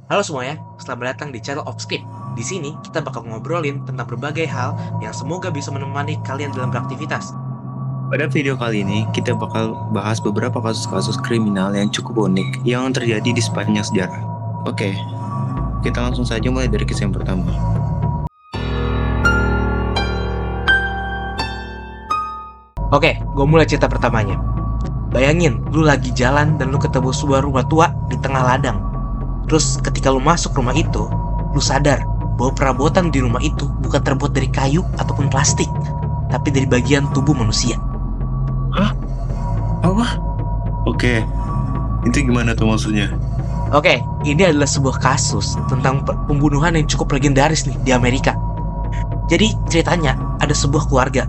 Halo semuanya, selamat datang di channel of Script. Di sini kita bakal ngobrolin tentang berbagai hal yang semoga bisa menemani kalian dalam beraktivitas. Pada video kali ini, kita bakal bahas beberapa kasus-kasus kriminal yang cukup unik yang terjadi di sepanjang sejarah. Oke, kita langsung saja mulai dari kisah yang pertama. Oke, gue mulai cerita pertamanya. Bayangin, lu lagi jalan dan lu ketemu sebuah rumah tua di tengah ladang. Terus ketika lu masuk rumah itu, lu sadar bahwa perabotan di rumah itu bukan terbuat dari kayu ataupun plastik, tapi dari bagian tubuh manusia. Hah? Apa? Oke, itu gimana tuh maksudnya? Oke, ini adalah sebuah kasus tentang pembunuhan yang cukup legendaris nih di Amerika. Jadi ceritanya ada sebuah keluarga.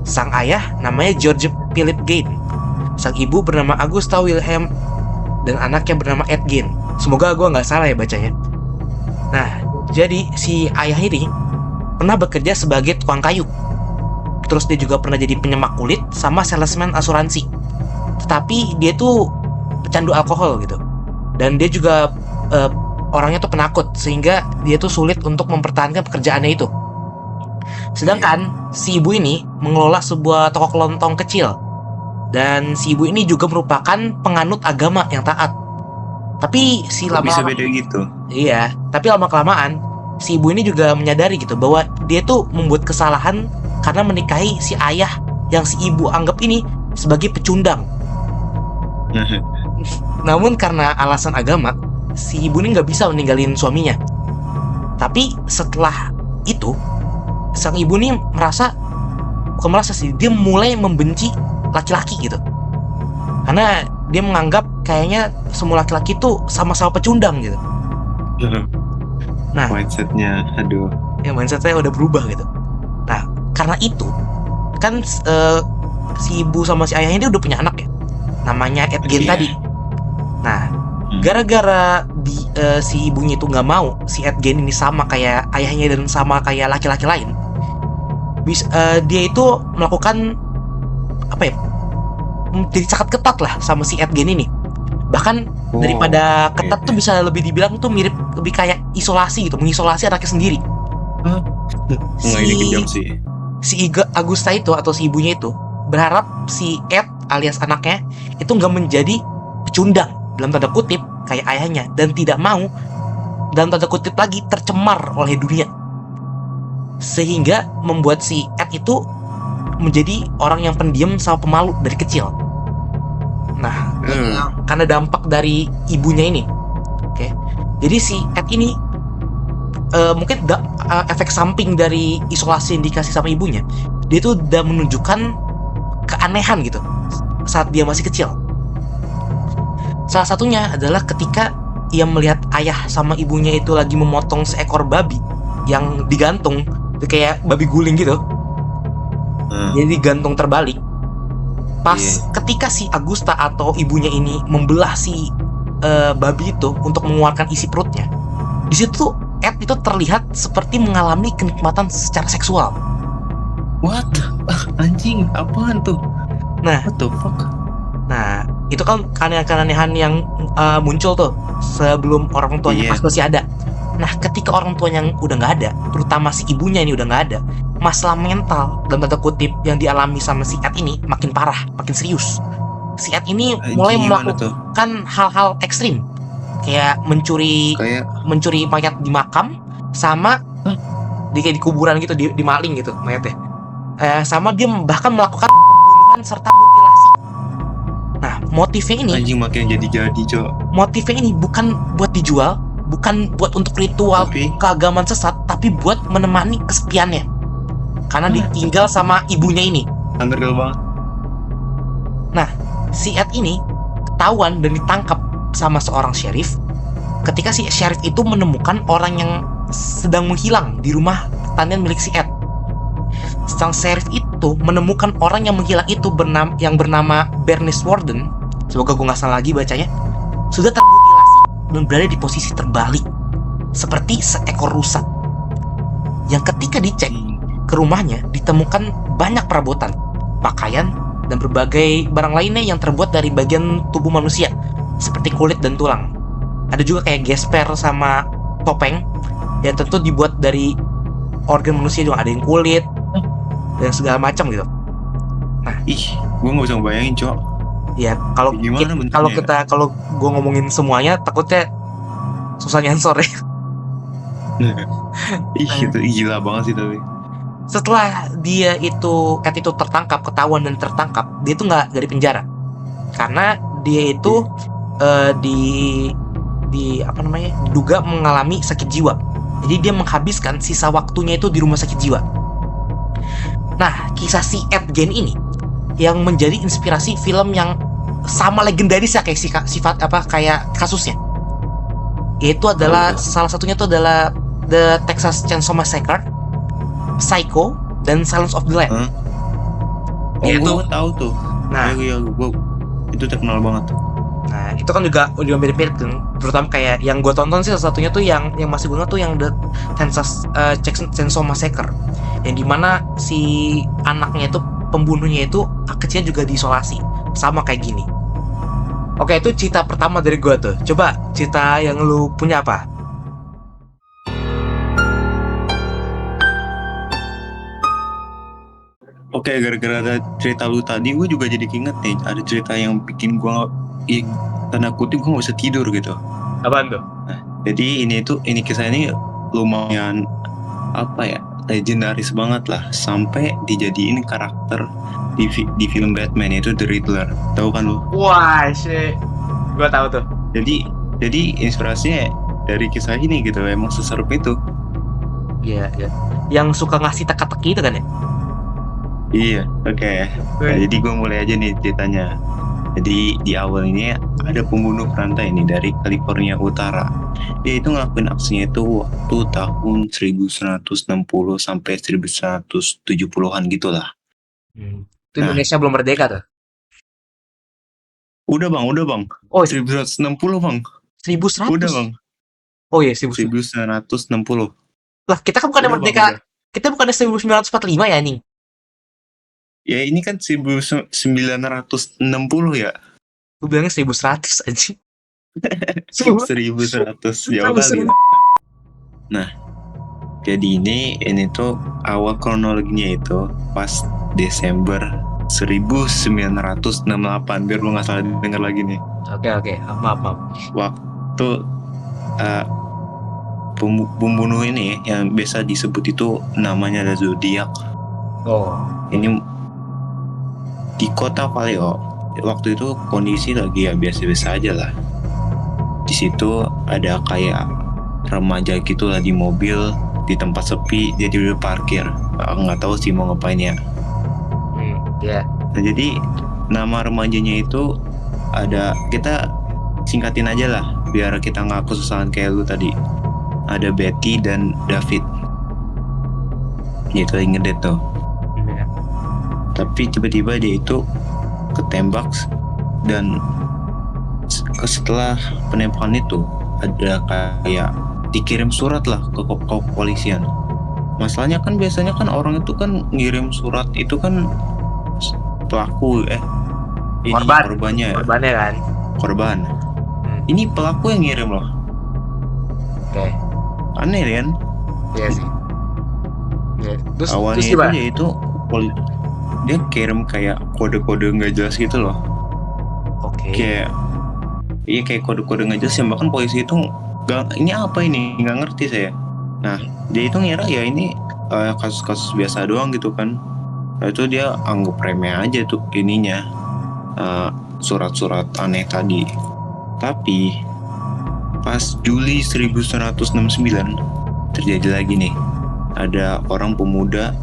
Sang ayah namanya George Philip Gain. Sang ibu bernama Augusta Wilhelm dan anaknya bernama Ed Gain. Semoga gue nggak salah ya bacanya. Nah, jadi si ayah ini pernah bekerja sebagai tukang kayu. Terus dia juga pernah jadi penyemak kulit sama salesman asuransi. Tetapi dia tuh pecandu alkohol gitu. Dan dia juga orangnya tuh penakut, sehingga dia tuh sulit untuk mempertahankan pekerjaannya itu. Sedangkan si ibu ini mengelola sebuah toko kelontong kecil. Dan si ibu ini juga merupakan penganut agama yang taat. Tapi si Kok bisa lama-lama beda gitu? Iya, tapi lama-kelamaan si ibu ini juga menyadari gitu bahwa dia tuh membuat kesalahan karena menikahi si ayah yang si ibu anggap ini sebagai pecundang. Namun karena alasan agama, si ibu ini nggak bisa meninggalin suaminya. Tapi setelah itu, sang ibu ini bukan merasa sih, dia mulai membenci laki-laki gitu. Karena dia menganggap kayaknya semua laki-laki tuh sama-sama pecundang gitu. Nah, Mindsetnya, aduh. ya mindsetnya udah berubah gitu. Nah, karena itu kan si ibu sama si ayahnya dia udah punya anak ya, namanya Ed Gein Iya. tadi. Nah, gara-gara si ibunya itu nggak mau si Ed Gein ini sama kayak ayahnya dan sama kayak laki-laki lain, dia itu melakukan apa ya? Jadi sangat ketat lah sama si Ed Gein ini. Bahkan daripada ketat tuh bisa lebih dibilang tuh mirip lebih kayak isolasi gitu, mengisolasi anaknya sendiri. Nggak, ini kejam sih. Si Augusta itu atau si ibunya itu berharap si Ed alias anaknya itu nggak menjadi pecundang dalam tanda kutip kayak ayahnya, dan tidak mau dalam tanda kutip lagi tercemar oleh dunia, sehingga membuat si Ed itu menjadi orang yang pendiam sama pemalu dari kecil. Nah, karena dampak dari ibunya ini, oke. Jadi si Ed ini mungkin efek samping dari isolasi yang dikasih sama ibunya, dia tuh udah menunjukkan keanehan gitu saat dia masih kecil. Salah satunya adalah ketika ia melihat ayah sama ibunya itu lagi memotong seekor babi yang digantung, kayak babi guling gitu. Jadi digantung terbalik. Pas ketika si Augusta atau ibunya ini membelah si babi itu untuk mengeluarkan isi perutnya, di situ Ed itu terlihat seperti mengalami kenikmatan secara seksual. What? Anjing, apaan tuh? Nah, What the fuck? Nah, itu kan keanehan-keanehan yang muncul tuh sebelum orang tuanya pas masih ada. Nah, ketika orang tuanya yang udah nggak ada, terutama si ibunya ini udah nggak ada, masalah mental dan tanda kutip yang dialami sama si Ed ini makin parah, makin serius. Si Ed ini mulai melakukan hal-hal ekstrim, kayak mencuri mayat di makam, sama di kuburan gitu, di maling gitu mayatnya. Sama dia bahkan melakukan pembunuhan serta mutilasi. Nah, motifnya ini anjing makin jadi cok. Motifnya ini bukan buat dijual, bukan buat untuk ritual keagamaan sesat, tapi buat menemani kesepiannya. Karena ditinggal sama ibunya ini. Undergirl banget. Nah, si Ed ini ketahuan dan ditangkap sama seorang sheriff ketika si sheriff itu menemukan orang yang sedang menghilang di rumah pertanian milik si Ed. Sang sheriff itu menemukan orang yang menghilang itu yang bernama Bernice Warden, semoga gue nggak salah lagi bacanya, sudah termutilasi dan berada di posisi terbalik seperti seekor rusa, yang ketika dicek ke rumahnya ditemukan banyak perabotan, pakaian, dan berbagai barang lainnya yang terbuat dari bagian tubuh manusia seperti kulit dan tulang. Ada juga kayak gesper sama topeng yang tentu dibuat dari organ manusia juga, ada yang kulit dan segala macam gitu. Ih, gue nggak bisa ngebayangin, Cok. Ya kalau Gimana bentuknya? kalau gue ngomongin semuanya takutnya susah nyensor ya. Ih, itu gila banget sih tapi. Setelah dia itu Ed itu tertangkap, ketahuan dan tertangkap, dia itu nggak dari penjara karena dia itu di apa namanya, diduga mengalami sakit jiwa. Jadi dia menghabiskan sisa waktunya itu di rumah sakit jiwa. Nah, kisah si Ed Gein ini yang menjadi inspirasi film yang sama legendaris ya kayak sifat apa kayak kasusnya. Yaitu adalah salah satunya itu adalah The Texas Chainsaw Massacre, Psycho, dan Silence of the Lambs. Oh, Itu. gue tahu tuh. Nah, Iya, gue itu terkenal banget. Nah, itu kan juga mirip-mirip kan. Terutama kayak yang gue tonton sih salah satunya tuh yang masih gue tuh yang The Texas Chainsaw Massacre. Yang dimana si anaknya itu, pembunuhnya itu kecilnya juga diisolasi. Sama kayak gini. Oke, itu cerita pertama dari gue tuh. Coba cerita yang lu punya apa? Oke, gara-gara ada cerita lu tadi, gue juga jadi keinget nih. Ada cerita yang bikin gue, tanda kutip, gue gak bisa tidur gitu. Apaan tuh? Jadi ini kisah ini lumayan apa ya, legendaris banget lah. Sampai dijadiin karakter di film Batman, yaitu The Riddler. Tahu kan lu? Wah, shit. Gue tahu tuh. Jadi inspirasinya dari kisah ini gitu. Emang seserup itu. Iya, iya. Yang suka ngasih teka-teki itu kan ya? Iya, oke. Nah, jadi gue mulai aja nih ceritanya. Jadi di awal ini ada pembunuh berantai ini dari California Utara. Dia itu ngelakuin aksinya itu waktu tahun 1160 sampai 1170-an gitulah. Itu Indonesia belum merdeka tuh. Udah bang. Oh, 1160 bang. 1100. Udah bang. Oh iya, 1100. 1960. Lah, kita kan bukan Udah, merdeka. Bang, Kita bukan 1945 ya, nih. Ya ini kan 1960 ya. Gue bilangnya 1100 aja. 1100 jauh kali ya. Nah, jadi ini tuh awal kronologinya itu pas Desember 1968, biar gue nggak salah denger lagi nih. Oke, maaf. Waktu pembunuh ini yang biasa disebut itu namanya ada Zodiac. Oh. Ini di kota Vallejo. Waktu itu kondisi lagi ya biasa-biasa aja lah. Di situ ada kayak remaja gitulah di mobil di tempat sepi, jadi udah parkir. Nggak tahu sih mau ngapain ya. Yeah. Nah, jadi nama remajanya itu ada, kita singkatin aja lah biar kita nggak kesusahan kayak lu tadi. Ada Betty dan David. Itu inget deh tuh. Yeah. Tapi tiba-tiba dia itu ketembak, dan setelah penembakan itu ada kayak dikirim surat lah ke kepolisian. Masalahnya kan biasanya kan orang itu kan ngirim surat itu kan pelaku ini korbannya kan. Korban. Ini pelaku yang ngirim loh. Oke. Aneh kan? Iya sih. Yeah. Terus awalnya itu dia itu dia kirim kayak kode-kode nggak jelas gitu loh. Oke. Kayak kode-kode nggak jelas yang bahkan polisi itu ini apa ini, nggak ngerti saya. Nah, dia itu ngira ya ini kasus-kasus biasa doang gitu kan. Nah, itu dia anggap remeh aja tuh ininya, surat-surat aneh tadi. Tapi pas Juli 1969 terjadi lagi nih, ada orang pemuda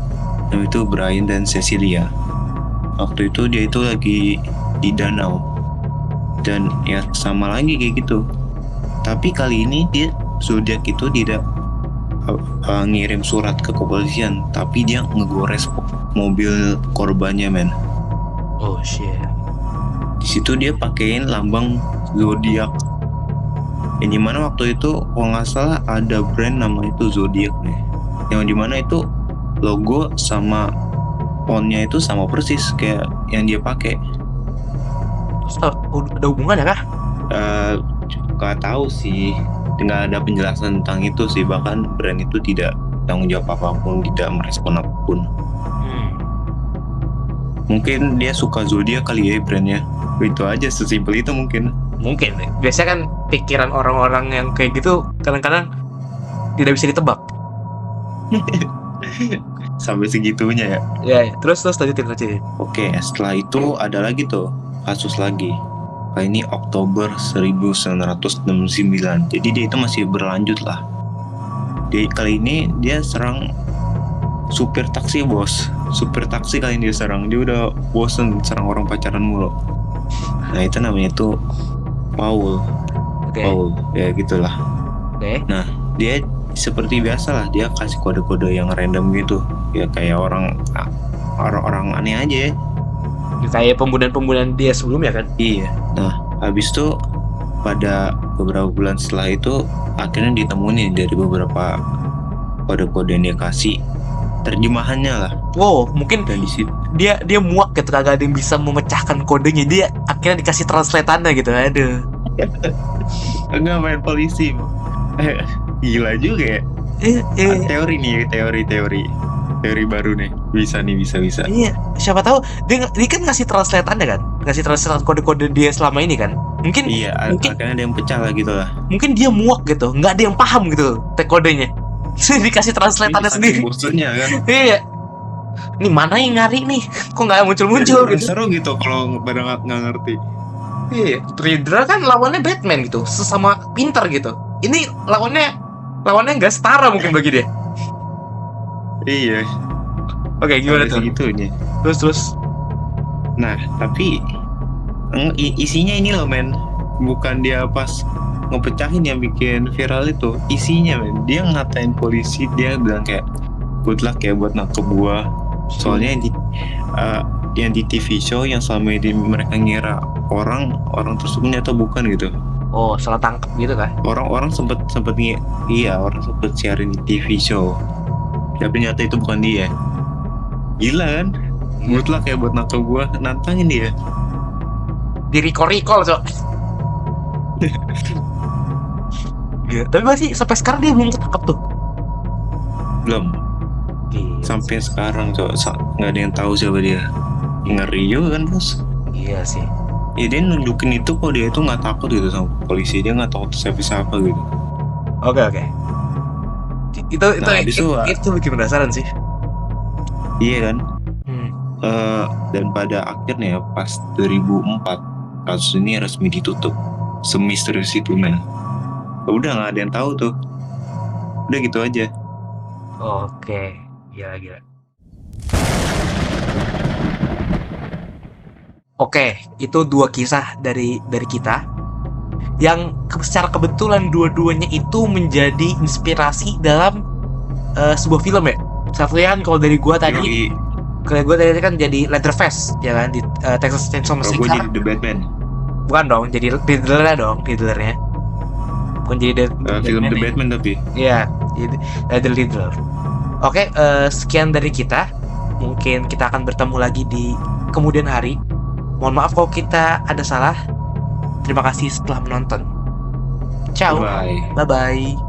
yang itu Brian dan Cecilia. Waktu itu dia itu lagi di danau, dan ya sama lagi kayak gitu. Tapi kali ini dia Zodiac itu tidak ngirim surat ke kepolisian, tapi dia ngegores mobil korbannya, men. Oh shit. Di situ dia pakein lambang Zodiac. Yang dimana waktu itu kalau nggak salah ada brand nama itu Zodiac nih. Yang dimana itu logo sama fontnya itu sama persis kayak yang dia pakai. Terus ada hubungannya kah? Gak tahu sih, nggak ada penjelasan tentang itu sih. Bahkan brand itu tidak tanggung jawab apapun, tidak merespon apapun. Mungkin dia suka zodiak kali ya brandnya. Itu aja, sesimpel itu mungkin. Mungkin. Biasanya kan pikiran orang-orang yang kayak gitu kadang-kadang tidak bisa ditebak. Sampai segitunya ya. Ya, terus lanjutin aja. Oke, setelah itu ada lagi tuh kasus lagi. Kali ini Oktober 1969. Jadi dia itu masih berlanjut lah. Kali ini dia serang supir taksi, bos. Supir taksi kali ini dia serang. Dia udah bosen serang orang pacaran mulu. Nah itu namanya tuh Paul. Oke. Paul, ya gitulah. Oke. Nah dia seperti biasa lah, dia kasih kode-kode yang random gitu. Ya kayak orang aneh aja ya. Kayak pembunuhan dia sebelumnya kan? Iya. Nah, habis itu pada beberapa bulan setelah itu akhirnya ditemuin dari beberapa kode-kode yang dia kasih, terjemahannya lah. Wow, mungkin Dan di situ dia muak gitu, kagak ada yang bisa memecahkan kodenya. Dia akhirnya dikasih translatannya gitu. Aduh. enggak main polisi. Gila juga ya. Teori baru nih. Bisa. Iya, siapa tahu dia kan ngasih translatannya kan, ngasih translatan kode-kode dia selama ini kan. Mungkin akhirnya ada yang pecah lah gitu lah. Mungkin dia muak gitu, nggak ada yang paham gitu kodenya. Dikasih translatannya sendiri. Bosannya kan. Iya. Ini mana yang nyari nih? Kok nggak muncul gitu? Seru gitu kalau pada nggak ngerti. Iya, Riddler kan lawannya Batman gitu, sesama pintar gitu. Ini lawannya nggak setara mungkin bagi dia. Iya. Oke, gimana tuh? Segitunya. Terus. Nah, tapi isinya ini loh men, bukan dia pas ngepecahin yang bikin viral itu. Isinya men, dia ngatain polisi, dia bilang kayak good luck ya buat nangkep gua. Soalnya yang di TV show yang selama ini mereka ngira orang tersebut ternyata bukan gitu. Oh, salah tangkap gitu kan? Orang sempet siarin di TV show. Tapi ternyata itu bukan dia. Gila kan? Good luck ya buat nangkep gua, nantangin dia. Di recall so. Ya, tapi masih sampai sekarang dia belum ketangkap tuh. Belum. Gila. Sampai sekarang nggak ada yang tahu siapa dia. Ngeri juga kan bos. Iya sih. Ya dia nunjukin itu kok dia itu nggak takut gitu sama polisi, dia nggak takut siapa gitu. Oke. Itu bikin penasaran sih. Iya kan. Dan pada akhirnya pas 2004 kasus ini resmi ditutup. Semisterius itu men. Udah nggak ada yang tahu tuh. Udah gitu aja. Oke. Gila. Oke, itu dua kisah dari kita yang secara kebetulan dua-duanya itu menjadi inspirasi dalam sebuah film ya. Satunya kan kalau dari gua tadi kan jadi Leatherface ya kan di Texas Chainsaw Massacre. Gua jadi The Batman. Bukan dong, jadi Riddlernya. Bukan jadi film The Batman tapi. Iya, The Riddler. Oke, sekian dari kita. Mungkin kita akan bertemu lagi di kemudian hari. Mohon maaf kalau kita ada salah. Terima kasih setelah menonton. Ciao. Bye. Bye-bye.